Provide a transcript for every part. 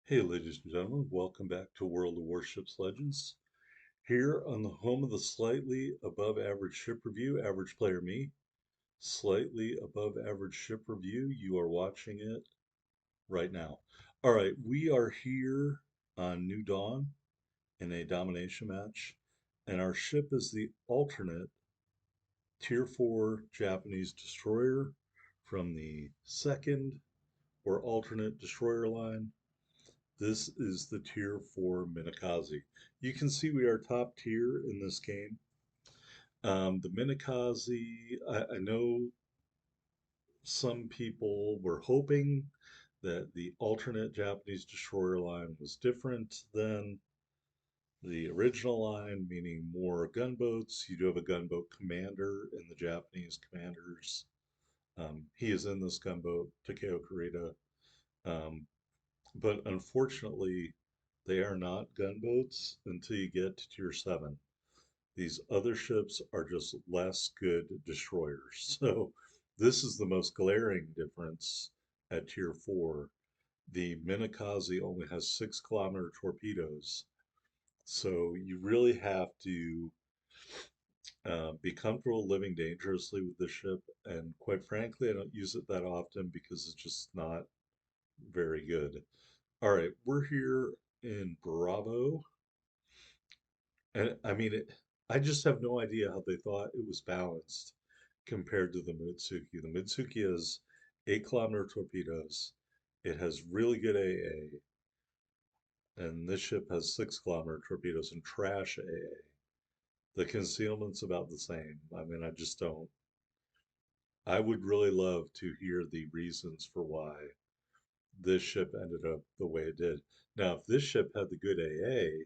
Hey, ladies and gentlemen, welcome back to World of Warships Legends. Here on the home of the slightly above average ship review, average player me, slightly above average ship review, you are watching it right now. All right, we are here on New Dawn in a domination match, and our ship is the alternate Tier 4 Japanese destroyer from the second or alternate destroyer line. This is the tier 4 Minekaze. You can see we are top tier in this game. The Minekaze, I know some people were hoping that the alternate Japanese destroyer line was different than the original line, meaning more gunboats. You do have a gunboat commander in the Japanese commanders. He is in this gunboat, Takeo Kurita. Um, But unfortunately, they are not gunboats until you get to tier 7. These other ships are just less good destroyers. So this is the most glaring difference at tier 4. The Minakaze only has 6-kilometer torpedoes. So you really have to be comfortable living dangerously with the ship. And quite frankly, I don't use it that often because it's just not very good. All right, we're here in Bravo, and I mean I just have no idea how they thought it was balanced compared to the Mitsuki. The Mitsuki has 8-kilometer torpedoes. It has really good AA, and this ship has 6-kilometer torpedoes and trash AA. The concealment's about the same. I mean, I just don't. I would really love to hear the reasons for why this ship ended up the way it did. Now, if this ship had the good AA,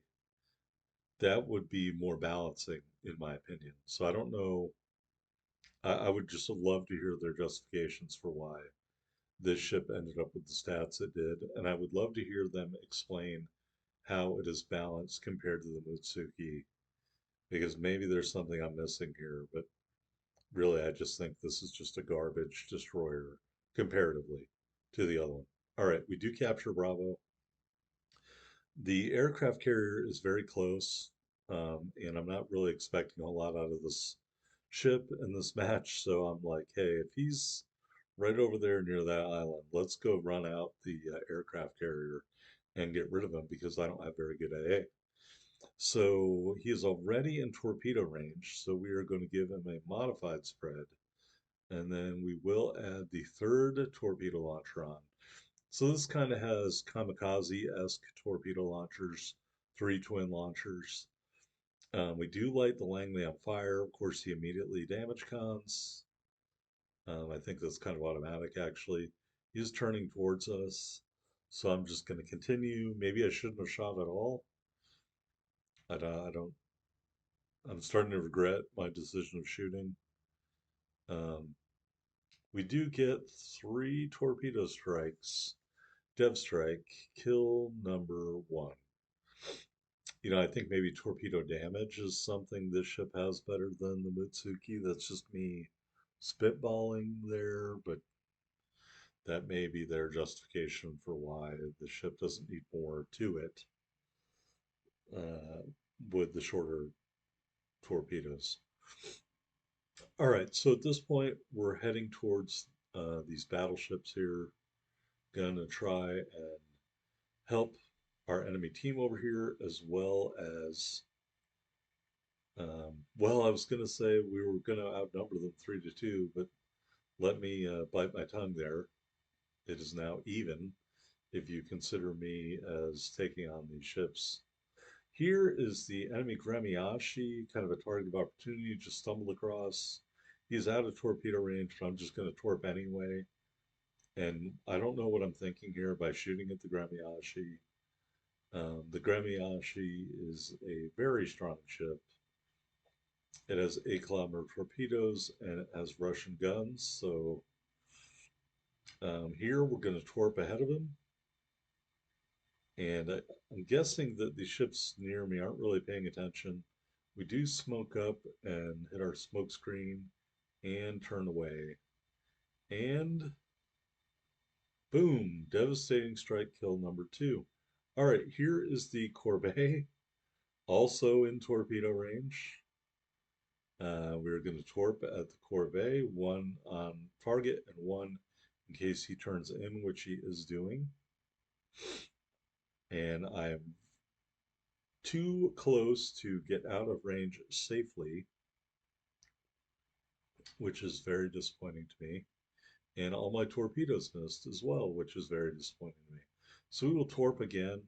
that would be more balancing, in my opinion. So I don't know. I would just love to hear their justifications for why this ship ended up with the stats it did. And I would love to hear them explain how it is balanced compared to the Mutsuki, because maybe there's something I'm missing here. But really, I just think this is just a garbage destroyer comparatively to the other one. All right, we do capture Bravo. The aircraft carrier is very close, and I'm not really expecting a lot out of this ship in this match. So I'm like, hey, if he's right over there near that island, let's go run out the aircraft carrier and get rid of him because I don't have very good AA. So he is already in torpedo range, so we are going to give him a modified spread, and then we will add the third torpedo launcher on. So this kind of has kamikaze-esque torpedo launchers, 3 twin launchers. We do light the Langley on fire. Of course, he immediately damage cons. I think that's kind of automatic, actually. He's turning towards us, so I'm just going to continue. Maybe I shouldn't have shot at all. I don't. I'm starting to regret my decision of shooting. Um, we do get 3 torpedo strikes. Dev strike, kill number 1. I think maybe torpedo damage is something this ship has better than the Mitsuki. That's just me spitballing there, but that may be their justification for why the ship doesn't need more to it uh, with the shorter torpedoes. All right, so at this point, we're heading towards these battleships here. Gonna try and help our enemy team over here as well as well, I was going to say we were going to outnumber them 3-2, but let me bite my tongue there. It is now even if you consider me as taking on these ships. Here is the enemy Gremiashi, kind of a target of opportunity, just stumbled across. He's out of torpedo range, but I'm just going to torp anyway. And I don't know what I'm thinking here by shooting at the Gremiashi. The Gremiashi is a very strong ship. It has 8-kilometer torpedoes and it has Russian guns. So here we're going to torp ahead of him. And I'm guessing that the ships near me aren't really paying attention. We do smoke up and hit our smoke screen and turn away. And boom, devastating strike kill number 2. All right, here is the corvette, also in torpedo range. We're going to torp at the corvette, one on target and one in case he turns in, which he is doing. And I am too close to get out of range safely, which is very disappointing to me. And all my torpedoes missed as well, which is very disappointing to me. So we will torp again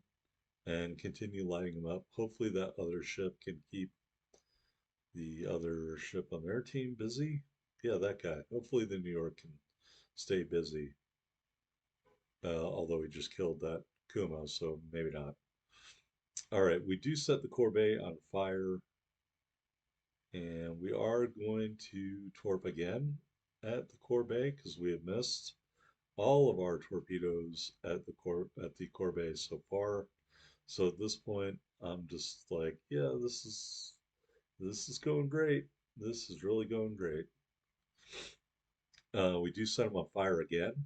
and continue lighting them up. Hopefully that other ship can keep the other ship on their team busy. Yeah, that guy. Hopefully the New York can stay busy. Although he just killed that Kuma, so maybe not. All right, we do set the corvette on fire, and we are going to torp again at the corvette because we have missed all of our torpedoes at the corvette so far. So at this point, I'm just like, yeah, this is going great. This is really going great. We do set him on fire again.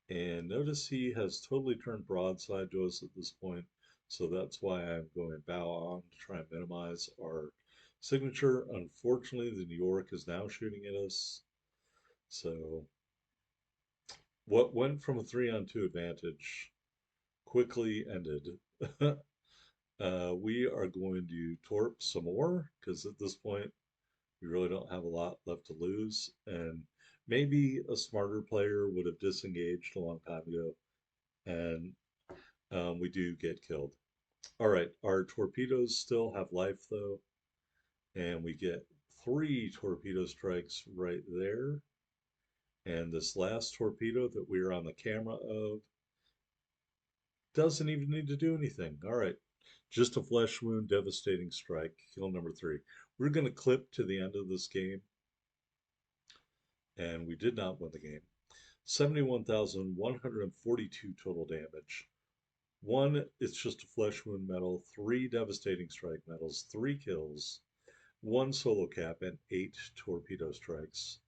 And notice he has totally turned broadside to us at this point. So that's why I'm going bow on to try and minimize our signature. Unfortunately, the New York is now shooting at us. So what went from a 3-on-2 advantage quickly ended. We are going to torp some more because at this point we really don't have a lot left to lose. And maybe a smarter player would have disengaged a long time ago. And we do get killed. All right, our torpedoes still have life though. And we get 3 torpedo strikes right there. And this last torpedo that we are on the camera of doesn't even need to do anything. All right, just a flesh wound, devastating strike, kill number 3. We're going to clip to the end of this game, and we did not win the game. 71,142 total damage. 1, it's just a flesh wound medal, 3 devastating strike medals, 3 kills, 1 solo cap, and 8 torpedo strikes.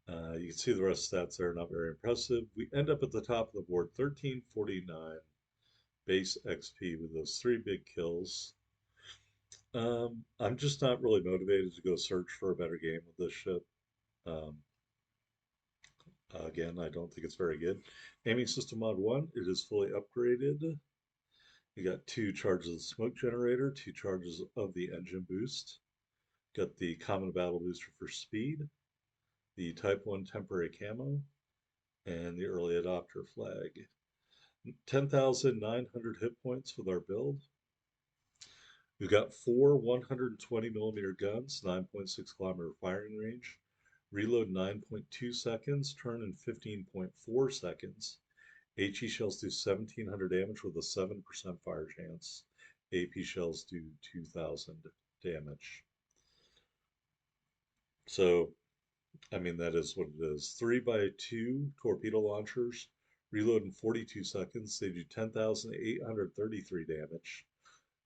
You can see the rest of stats there, not very impressive. We end up at the top of the board, 1349 base XP with those 3 big kills. I'm just not really motivated to go search for a better game with this ship. Um, Again, I don't think it's very good. Aiming system mod 1, it is fully upgraded. You got 2 charges of the smoke generator, 2 charges of the engine boost. Got the common battle booster for speed, the Type 1 temporary camo, and the early adopter flag. 10,900 hit points with our build. We've got 4 120 millimeter guns, 9.6 kilometer firing range, reload 9.2 seconds, turn in 15.4 seconds. HE shells do 1,700 damage with a 7% fire chance. AP shells do 2,000 damage. So, I mean, that is what it is. 3x2 torpedo launchers, reload in 42 seconds. They do 10,833 damage.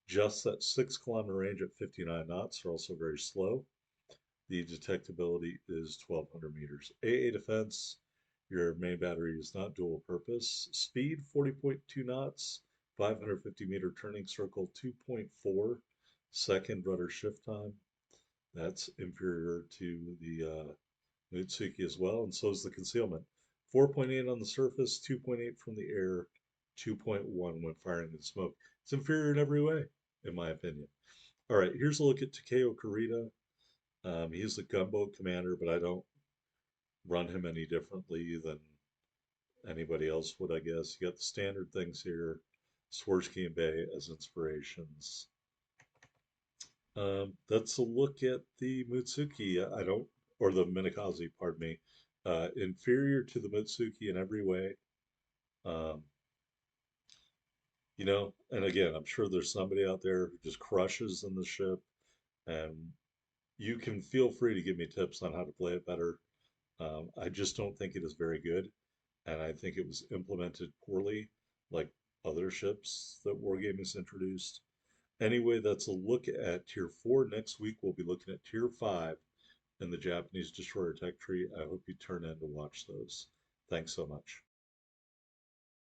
Just at 6 kilometer range at 59 knots are also very slow. The detectability is 1,200 meters. AA defense, your main battery is not dual purpose. Speed 40.2 knots, 550 meter turning circle, 2.4 second rudder shift time. That's inferior to the Mutsuki as well, and so is the concealment. 4.8 on the surface, 2.8 from the air, 2.1 when firing in smoke. It's inferior in every way, in my opinion. All right, here's a look at Takeo Kurita. He's the gunboat commander, but I don't run him any differently than anybody else would, I guess. You got the standard things here, Swirsky and Bay as inspirations. That's a look at the Mutsuki. I don't, or the Minekaze, pardon me. Inferior to the Mutsuki in every way. Um, and again, I'm sure there's somebody out there who just crushes in the ship, and you can feel free to give me tips on how to play it better. I just don't think it is very good, and I think it was implemented poorly, like other ships that Wargaming has introduced. Anyway, that's a look at Tier 4. Next week, we'll be looking at Tier 5 in the Japanese Destroyer Tech Tree. I hope you turn in to watch those. Thanks so much.